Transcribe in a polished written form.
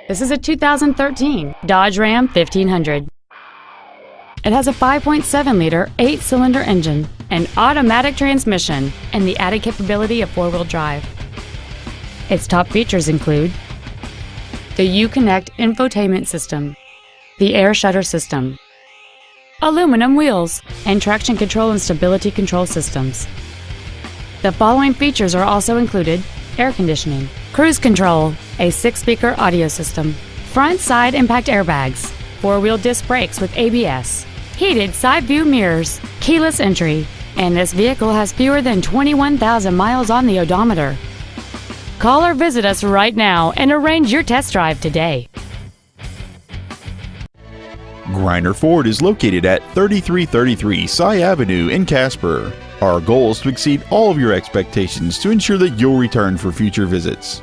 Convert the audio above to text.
This is a 2013 Dodge Ram 1500. It has a 5.7-liter, 8-cylinder engine, an automatic transmission, and the added capability of 4-wheel drive. Its top features include the Uconnect infotainment system, the air shutter system, aluminum wheels, and traction control and stability control systems. The following features are also included: air conditioning, cruise control, a 6-speaker audio system, front side impact airbags, 4-wheel disc brakes with ABS, heated side view mirrors, keyless entry, and this vehicle has fewer than 21,000 miles on the odometer. Call or visit us right now and arrange your test drive today. Greiner Ford is located at 3333 Cy Avenue in Casper. Our goal is to exceed all of your expectations to ensure that you'll return for future visits.